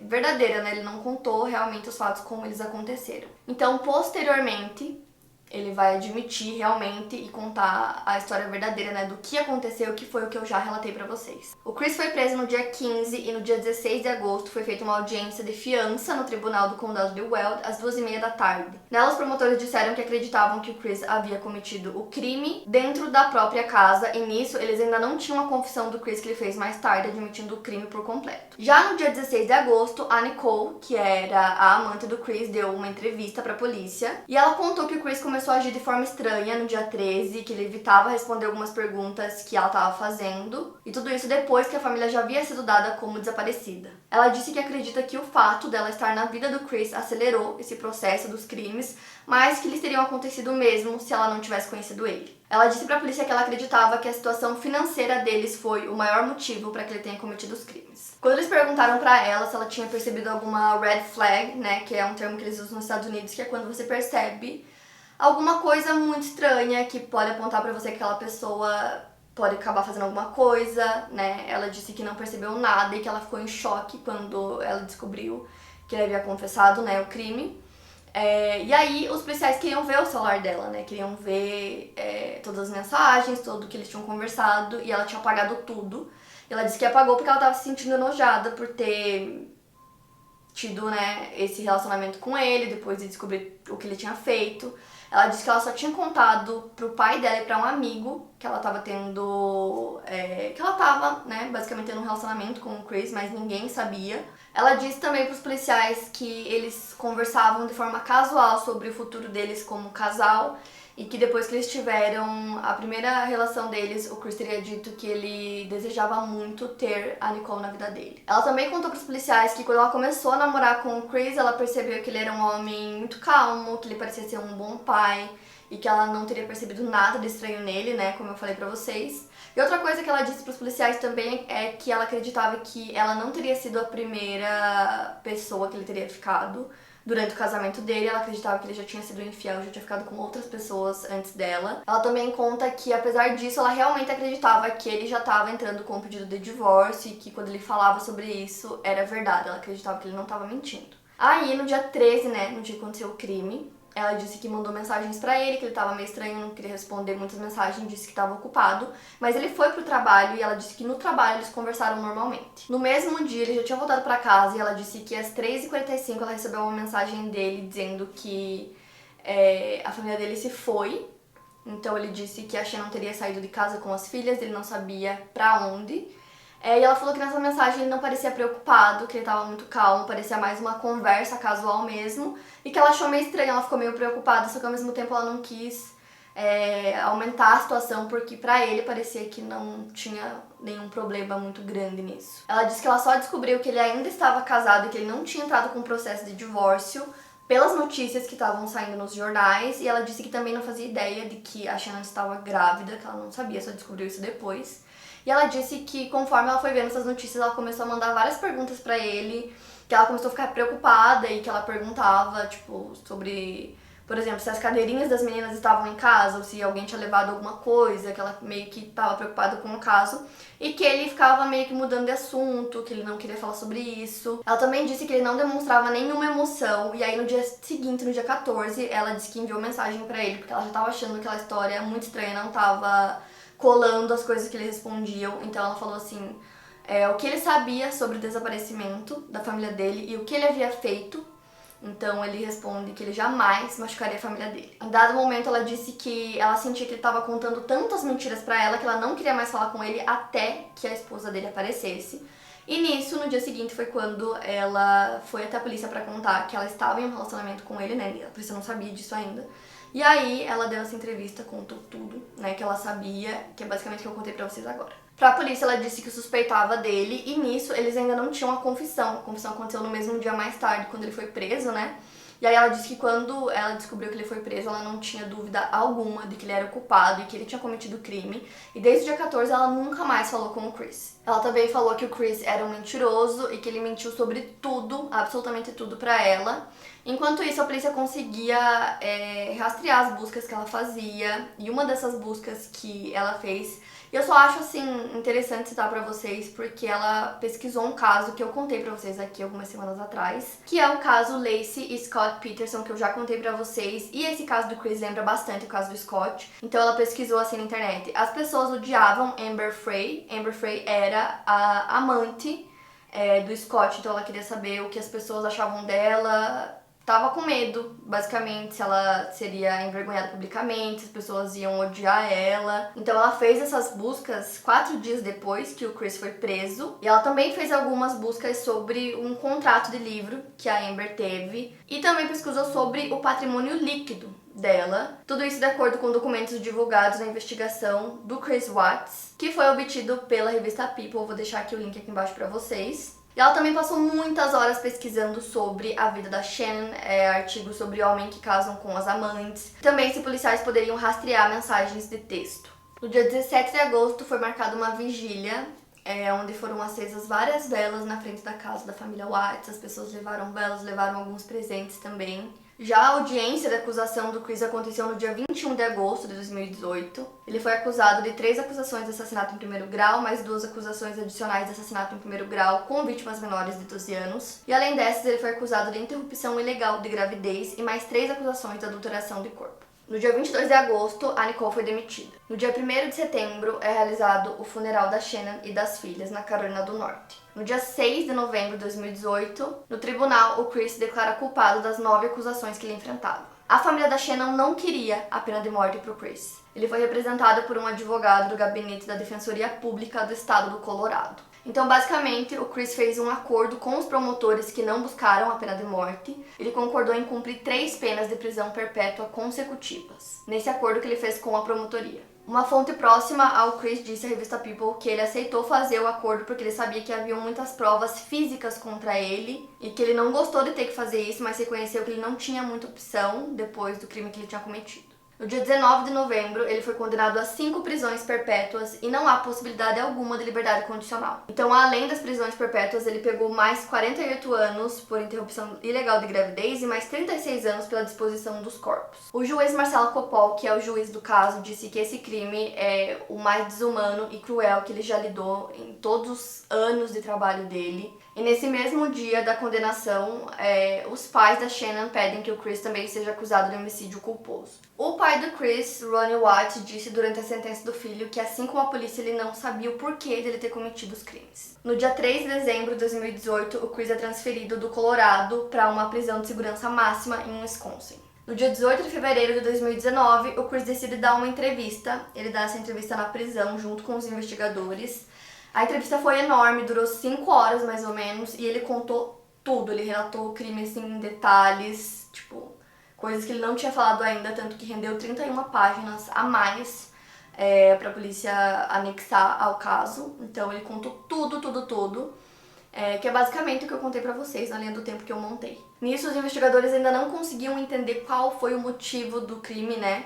verdadeira, né? Ele não contou realmente os fatos como eles aconteceram. Então, posteriormente, ele vai admitir realmente e contar a história verdadeira, né, do que aconteceu, que foi o que eu já relatei pra vocês. O Chris foi preso no dia 15 e no dia 16 de agosto foi feita uma audiência de fiança no Tribunal do Condado de Weld às 2h30 da tarde. Nela, os promotores disseram que acreditavam que o Chris havia cometido o crime dentro da própria casa e nisso eles ainda não tinham a confissão do Chris que ele fez mais tarde, admitindo o crime por completo. Já no dia 16 de agosto, a Nicole, que era a amante do Chris, deu uma entrevista pra polícia e ela contou que o Chris começou a agir de forma estranha no dia 13, que ele evitava responder algumas perguntas que ela estava fazendo, e tudo isso depois que a família já havia sido dada como desaparecida. Ela disse que acredita que o fato dela estar na vida do Chris acelerou esse processo dos crimes, mas que eles teriam acontecido mesmo se ela não tivesse conhecido ele. Ela disse pra polícia que ela acreditava que a situação financeira deles foi o maior motivo para que ele tenha cometido os crimes. Quando eles perguntaram pra ela se ela tinha percebido alguma red flag, né, que é um termo que eles usam nos Estados Unidos, que é quando você percebe alguma coisa muito estranha que pode apontar pra você que aquela pessoa pode acabar fazendo alguma coisa, né? Ela disse que não percebeu nada e que ela ficou em choque quando ela descobriu que ele havia confessado, né, o crime. E aí os policiais queriam ver o celular dela, né? Queriam ver todas as mensagens, tudo que eles tinham conversado, e ela tinha apagado tudo. E ela disse que apagou porque ela tava se sentindo enojada por ter tido, né, esse relacionamento com ele, depois de descobrir o que ele tinha feito. Ela disse que ela só tinha contado pro pai dela e pra um amigo que ela tava tendo, que ela tava, né, basicamente tendo um relacionamento com o Chris, mas ninguém sabia. Ela disse também pros policiais que eles conversavam de forma casual sobre o futuro deles como casal e que depois que eles tiveram a primeira relação deles, o Chris teria dito que ele desejava muito ter a Nicole na vida dele. Ela também contou pros policiais que quando ela começou a namorar com o Chris, ela percebeu que ele era um homem muito calmo, que ele parecia ser um bom pai e que ela não teria percebido nada de estranho nele, né, como eu falei pra vocês. E outra coisa que ela disse pros policiais também é que ela acreditava que ela não teria sido a primeira pessoa que ele teria ficado durante o casamento dele. Ela acreditava que ele já tinha sido infiel, já tinha ficado com outras pessoas antes dela. Ela também conta que, apesar disso, ela realmente acreditava que ele já estava entrando com um pedido de divórcio e que quando ele falava sobre isso era verdade. Ela acreditava que ele não estava mentindo. Aí, no dia 13, né, no dia que aconteceu o crime, ela disse que mandou mensagens pra ele, que ele tava meio estranho, não queria responder muitas mensagens, disse que tava ocupado, mas ele foi pro trabalho e ela disse que no trabalho eles conversaram normalmente. No mesmo dia, ele já tinha voltado pra casa e ela disse que às 3h45 ela recebeu uma mensagem dele dizendo que a família dele se foi. Então ele disse que a Shannon teria saído de casa com as filhas, ele não sabia pra onde. E ela falou que nessa mensagem ele não parecia preocupado, que ele tava muito calmo, parecia mais uma conversa casual mesmo, e que ela achou meio estranho, ela ficou meio preocupada, só que ao mesmo tempo ela não quis aumentar a situação, porque pra ele parecia que não tinha nenhum problema muito grande nisso. Ela disse que ela só descobriu que ele ainda estava casado e que ele não tinha entrado com um processo de divórcio pelas notícias que estavam saindo nos jornais, e ela disse que também não fazia ideia de que a Shannon estava grávida, que ela não sabia, só descobriu isso depois. E ela disse que conforme ela foi vendo essas notícias, ela começou a mandar várias perguntas pra ele, que ela começou a ficar preocupada e que ela perguntava, tipo, sobre, por exemplo, se as cadeirinhas das meninas estavam em casa ou se alguém tinha levado alguma coisa, que ela meio que estava preocupada com o caso, e que ele ficava meio que mudando de assunto, que ele não queria falar sobre isso. Ela também disse que ele não demonstrava nenhuma emoção, e aí no dia seguinte, no dia 14, ela disse que enviou mensagem pra ele, porque ela já tava achando aquela história muito estranha, não tava colando as coisas que ele respondiam. Então ela falou assim, o que ele sabia sobre o desaparecimento da família dele e o que ele havia feito. Então ele responde que ele jamais machucaria a família dele. Em dado momento ela disse que ela sentia que ele estava contando tantas mentiras pra ela que ela não queria mais falar com ele até que a esposa dele aparecesse. E nisso, no dia seguinte, foi quando ela foi até a polícia pra contar que ela estava em um relacionamento com ele, né? A polícia não sabia disso ainda. E aí ela deu essa entrevista, contou tudo, né, que ela sabia, que é basicamente o que eu contei pra vocês agora. Pra polícia ela disse que suspeitava dele e nisso eles ainda não tinham a confissão. A confissão aconteceu no mesmo dia mais tarde, quando ele foi preso, né? E aí ela disse que quando ela descobriu que ele foi preso, ela não tinha dúvida alguma de que ele era o culpado e que ele tinha cometido o crime. E desde o dia 14 ela nunca mais falou com o Chris. Ela também falou que o Chris era um mentiroso e que ele mentiu sobre tudo, absolutamente tudo pra ela. Enquanto isso, a polícia conseguia rastrear as buscas que ela fazia. E uma dessas buscas que ela fez, eu só acho assim interessante citar pra vocês, porque ela pesquisou um caso que eu contei pra vocês aqui algumas semanas atrás, que é o caso Lacey e Scott Peterson, que eu já contei pra vocês. E esse caso do Chris lembra bastante o caso do Scott. Então ela pesquisou assim na internet. As pessoas odiavam Amber Frey. Amber Frey era a amante do Scott, então ela queria saber o que as pessoas achavam dela. Tava com medo, basicamente, se ela seria envergonhada publicamente, se as pessoas iam odiar ela. Então ela fez essas buscas 4 dias depois que o Chris foi preso. E ela também fez algumas buscas sobre um contrato de livro que a Amber teve. E também pesquisou sobre o patrimônio líquido dela. Tudo isso de acordo com documentos divulgados na investigação do Chris Watts, que foi obtido pela revista People. Vou deixar aqui o link aqui embaixo pra vocês. E ela também passou muitas horas pesquisando sobre a vida da Shannon, artigos sobre homens que casam com as amantes. Também se policiais poderiam rastrear mensagens de texto. No dia 17 de agosto foi marcada uma vigília, onde foram acesas várias velas na frente da casa da família Watts. As pessoas levaram velas, levaram alguns presentes também. Já a audiência da acusação do Chris aconteceu no dia 21 de agosto de 2018. Ele foi acusado de 3 acusações de assassinato em primeiro grau, mais 2 acusações adicionais de assassinato em primeiro grau com vítimas menores de 12 anos. E além dessas, ele foi acusado de interrupção ilegal de gravidez e mais 3 acusações de adulteração de corpo. No dia 22 de agosto, a Nicole foi demitida. No dia 1º de setembro, é realizado o funeral da Shannon e das filhas na Carolina do Norte. No dia 6 de novembro de 2018, no tribunal, o Chris se declara culpado das 9 acusações que ele enfrentava. A família da Shannon não queria a pena de morte para o Chris. Ele foi representado por um advogado do gabinete da Defensoria Pública do estado do Colorado. Então, basicamente, o Chris fez um acordo com os promotores que não buscaram a pena de morte. Ele concordou em cumprir 3 penas de prisão perpétua consecutivas, nesse acordo que ele fez com a promotoria. Uma fonte próxima ao Chris disse à revista People que ele aceitou fazer o acordo porque ele sabia que havia muitas provas físicas contra ele e que ele não gostou de ter que fazer isso, mas reconheceu que ele não tinha muita opção depois do crime que ele tinha cometido. No dia 19 de novembro, ele foi condenado a 5 prisões perpétuas e não há possibilidade alguma de liberdade condicional. Então, além das prisões perpétuas, ele pegou mais 48 anos por interrupção ilegal de gravidez e mais 36 anos pela disposição dos corpos. O juiz Marcelo Copol, que é o juiz do caso, disse que esse crime é o mais desumano e cruel que ele já lidou em todos os anos de trabalho dele. E nesse mesmo dia da condenação, os pais da Shannon pedem que o Chris também seja acusado de homicídio culposo. O pai do Chris, Ronnie Watts, disse durante a sentença do filho que, assim como a polícia, ele não sabia o porquê dele ter cometido os crimes. No dia 3 de dezembro de 2018, o Chris é transferido do Colorado para uma prisão de segurança máxima em Wisconsin. No dia 18 de fevereiro de 2019, o Chris decide dar uma entrevista. Ele dá essa entrevista na prisão junto com os investigadores. A entrevista foi enorme, durou 5 horas mais ou menos, e ele contou tudo. Ele relatou o crime assim, em detalhes, tipo, coisas que ele não tinha falado ainda, tanto que rendeu 31 páginas a mais para a polícia anexar ao caso. Então ele contou tudo, que é basicamente o que eu contei pra vocês na linha do tempo que eu montei. Nisso, os investigadores ainda não conseguiam entender qual foi o motivo do crime, né?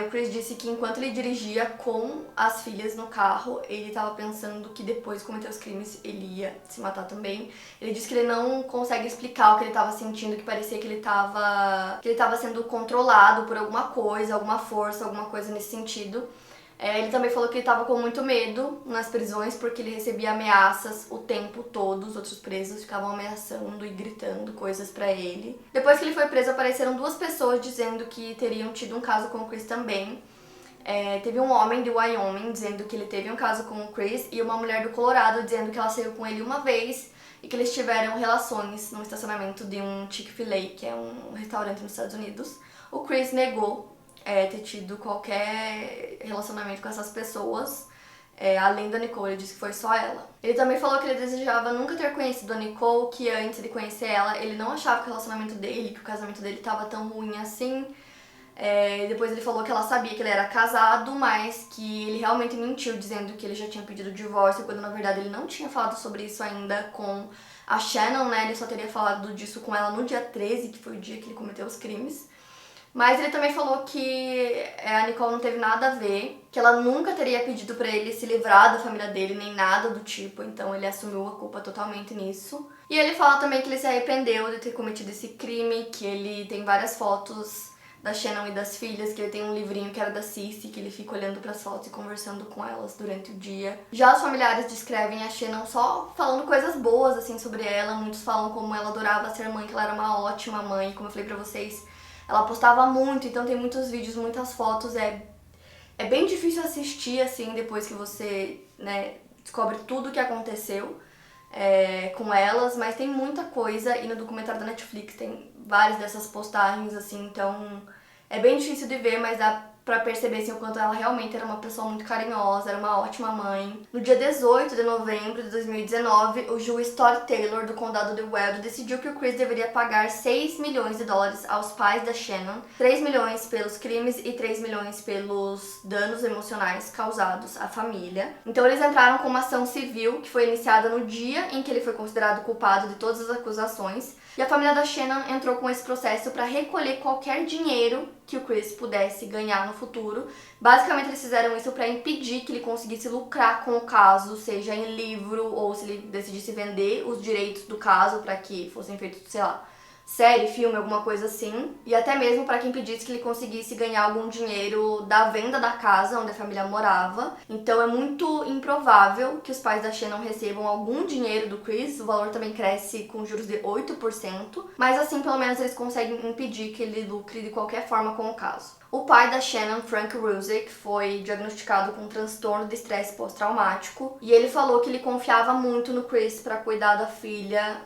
O Chris disse que enquanto ele dirigia com as filhas no carro, ele estava pensando que depois de cometer os crimes ele ia se matar também. Ele disse que ele não consegue explicar o que ele estava sentindo, que parecia que ele estava sendo controlado por alguma coisa, alguma força, alguma coisa nesse sentido. Ele também falou que ele estava com muito medo nas prisões porque ele recebia ameaças o tempo todo. Os outros presos ficavam ameaçando e gritando coisas pra ele. Depois que ele foi preso, apareceram 2 pessoas dizendo que teriam tido um caso com o Chris também. Teve um homem de Wyoming dizendo que ele teve um caso com o Chris e uma mulher do Colorado dizendo que ela saiu com ele uma vez e que eles tiveram relações no estacionamento de um Chick-fil-A, que é um restaurante nos Estados Unidos. O Chris negou ter tido qualquer relacionamento com essas pessoas, além da Nicole. Ele disse que foi só ela. Ele também falou que ele desejava nunca ter conhecido a Nicole, que antes de conhecer ela, ele não achava que o relacionamento dele, que o casamento dele estava tão ruim assim. Depois ele falou que ela sabia que ele era casado, mas que ele realmente mentiu, dizendo que ele já tinha pedido divórcio, quando na verdade ele não tinha falado sobre isso ainda com a Shannon, né? Ele só teria falado disso com ela no dia 13, que foi o dia que ele cometeu os crimes. Mas ele também falou que a Nicole não teve nada a ver, que ela nunca teria pedido pra ele se livrar da família dele, nem nada do tipo, então ele assumiu a culpa totalmente nisso. E ele fala também que ele se arrependeu de ter cometido esse crime, que ele tem várias fotos da Shannon e das filhas, que ele tem um livrinho que era da Cissy, que ele fica olhando pras fotos e conversando com elas durante o dia. Já os familiares descrevem a Shannon só falando coisas boas, assim, sobre ela. Muitos falam como ela adorava ser mãe, que ela era uma ótima mãe, como eu falei pra vocês. Ela postava muito, então tem muitos vídeos, muitas fotos. É bem difícil assistir, assim, depois que você, né, descobre tudo o que aconteceu com elas, mas tem muita coisa, e no documentário da Netflix tem várias dessas postagens, assim, então é bem difícil de ver, mas dá pra perceber, assim, o quanto ela realmente era uma pessoa muito carinhosa, era uma ótima mãe. No dia 18 de novembro de 2019, o juiz Todd Taylor, do condado de Weld, decidiu que o Chris deveria pagar 6 milhões de dólares aos pais da Shannon, 3 milhões pelos crimes e 3 milhões pelos danos emocionais causados à família. Então eles entraram com uma ação civil, que foi iniciada no dia em que ele foi considerado culpado de todas as acusações, e a família da Shannon entrou com esse processo para recolher qualquer dinheiro que o Chris pudesse ganhar no futuro. Basicamente, eles fizeram isso para impedir que ele conseguisse lucrar com o caso, seja em livro ou se ele decidisse vender os direitos do caso para que fossem feitos, sei lá, série, filme, alguma coisa assim. E até mesmo para que impedisse que ele conseguisse ganhar algum dinheiro da venda da casa onde a família morava. Então é muito improvável que os pais da Shannon recebam algum dinheiro do Chris. O valor também cresce com juros de 8%. Mas assim, pelo menos eles conseguem impedir que ele lucre de qualquer forma com o caso. O pai da Shannon, Frank Ruzick, foi diagnosticado com um transtorno de estresse pós-traumático e ele falou que ele confiava muito no Chris para cuidar da filha,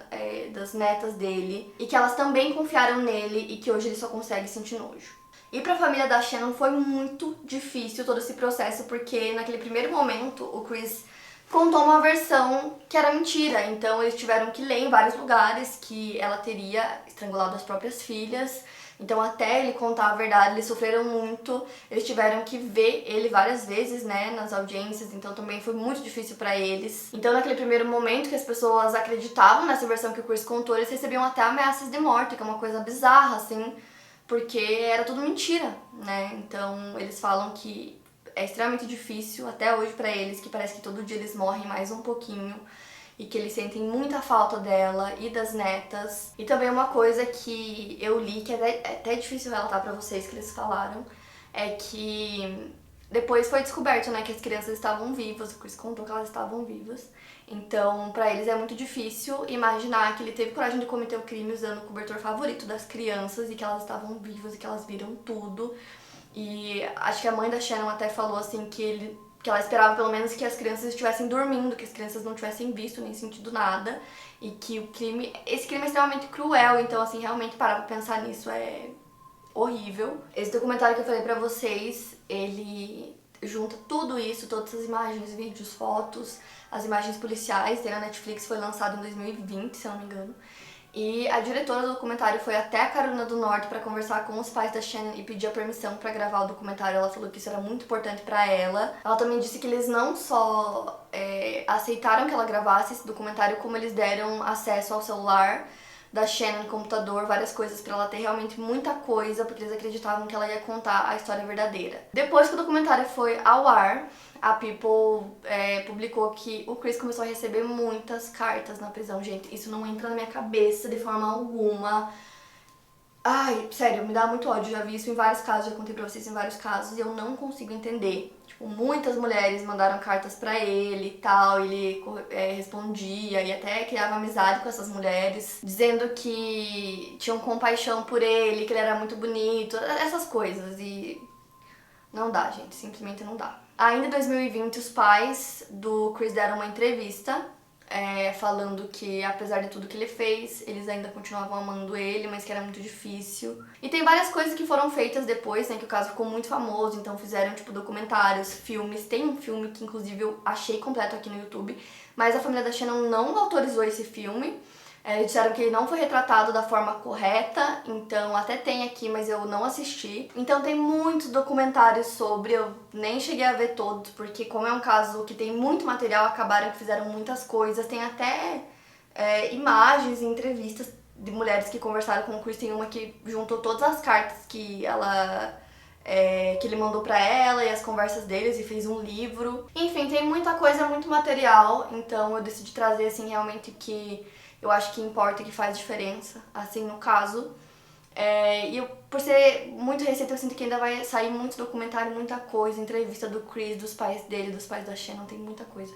das netas dele, e que elas também confiaram nele e que hoje ele só consegue sentir nojo. E para a família da Shannon foi muito difícil todo esse processo, porque naquele primeiro momento o Chris contou uma versão que era mentira, então eles tiveram que ler em vários lugares que ela teria estrangulado as próprias filhas. Então até ele contar a verdade, eles sofreram muito, eles tiveram que ver ele várias vezes, né, nas audiências, então também foi muito difícil pra eles. Então naquele primeiro momento que as pessoas acreditavam nessa versão que o Chris contou, eles recebiam até ameaças de morte, que é uma coisa bizarra, assim, porque era tudo mentira, né, então eles falam que é extremamente difícil até hoje pra eles, que parece que todo dia eles morrem mais um pouquinho, e que eles sentem muita falta dela e das netas. E também uma coisa que eu li, que é até difícil relatar pra vocês, que eles falaram, é que depois foi descoberto, né, que as crianças estavam vivas, o Chris contou que elas estavam vivas. Então, pra eles é muito difícil imaginar que ele teve coragem de cometer o crime usando o cobertor favorito das crianças e que elas estavam vivas e que elas viram tudo. E acho que a mãe da Shannon até falou assim que ela esperava pelo menos que as crianças estivessem dormindo, que as crianças não tivessem visto nem sentido nada, e que esse crime é extremamente cruel, então assim, realmente parar pra pensar nisso é horrível. Esse documentário que eu falei pra vocês, ele junta tudo isso, todas as imagens, vídeos, fotos, as imagens policiais, tem na Netflix, foi lançado em 2020, se eu não me engano. E a diretora do documentário foi até a Carolina do Norte para conversar com os pais da Shannon e pedir a permissão para gravar o documentário. Ela falou que isso era muito importante para ela. Ela também disse que eles não só aceitaram que ela gravasse esse documentário, como eles deram acesso ao celular da Shannon, computador, várias coisas pra ela ter realmente muita coisa, porque eles acreditavam que ela ia contar a história verdadeira. Depois que o documentário foi ao ar, a People publicou que o Chris começou a receber muitas cartas na prisão. Gente, isso não entra na minha cabeça de forma alguma. Ai, sério, me dá muito ódio. Já vi isso em vários casos, já contei pra vocês em vários casos e eu não consigo entender. Tipo, muitas mulheres mandaram cartas pra ele e tal, ele respondia e até criava amizade com essas mulheres, dizendo que tinham compaixão por ele, que ele era muito bonito, essas coisas. E não dá, gente, simplesmente não dá. Ainda em 2020, os pais do Chris deram uma entrevista falando que, apesar de tudo que ele fez, eles ainda continuavam amando ele, mas que era muito difícil. E tem várias coisas que foram feitas depois, né, que o caso ficou muito famoso, então fizeram, tipo, documentários, filmes. Tem um filme que, inclusive, eu achei completo aqui no YouTube, mas a família da Shannon não autorizou esse filme. Eles disseram que ele não foi retratado da forma correta, então até tem aqui, mas eu não assisti. Então tem muitos documentários sobre, eu nem cheguei a ver todos, porque como é um caso que tem muito material, acabaram que fizeram muitas coisas. Tem até imagens e entrevistas de mulheres que conversaram com o Chris, tem uma que juntou todas as cartas que que ele mandou pra ela e as conversas deles e fez um livro. Enfim, tem muita coisa, muito material, então eu decidi trazer, assim, realmente o que eu acho que importa e que faz diferença, assim, no caso. E eu, por ser muito recente, eu sinto que ainda vai sair muito documentário, muita coisa, entrevista do Chris, dos pais dele, dos pais da Shannon, tem muita coisa.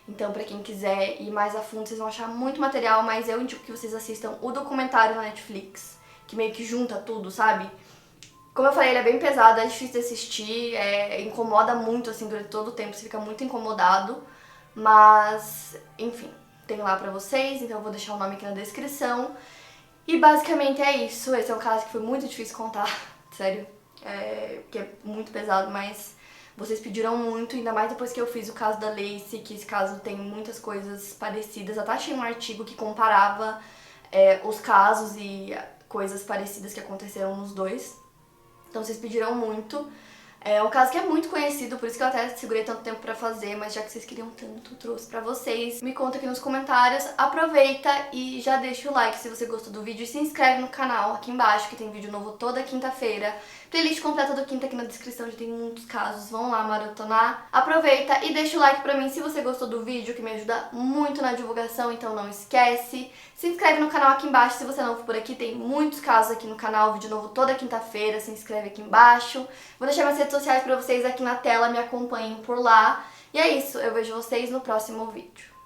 Então, pra quem quiser ir mais a fundo, vocês vão achar muito material, mas eu indico que vocês assistam o documentário na Netflix, que meio que junta tudo, sabe? Como eu falei, ele é bem pesado, é difícil de assistir, incomoda muito, assim, durante todo o tempo, você fica muito incomodado. Mas, enfim, tem lá pra vocês, então eu vou deixar o nome aqui na descrição. E basicamente é isso, esse é um caso que foi muito difícil contar, sério. Porque é muito pesado, mas vocês pediram muito, ainda mais depois que eu fiz o caso da Lacey, que esse caso tem muitas coisas parecidas. Até achei um artigo que comparava os casos e coisas parecidas que aconteceram nos dois. Então vocês pediram muito. É um caso que é muito conhecido, por isso que eu até segurei tanto tempo pra fazer, mas já que vocês queriam tanto, trouxe pra vocês. Me conta aqui nos comentários, aproveita e já deixa o like se você gostou do vídeo e se inscreve no canal aqui embaixo, que tem vídeo novo toda quinta-feira. Playlist completa do quinta aqui na descrição, já tem muitos casos, vão lá maratonar. Aproveita e deixa o like pra mim se você gostou do vídeo, que me ajuda muito na divulgação, então não esquece. Se inscreve no canal aqui embaixo, se você não for por aqui, tem muitos casos aqui no canal, vídeo novo toda quinta-feira, se inscreve aqui embaixo. Vou deixar minhas redes sociais pra vocês aqui na tela, me acompanhem por lá. E é isso, eu vejo vocês no próximo vídeo.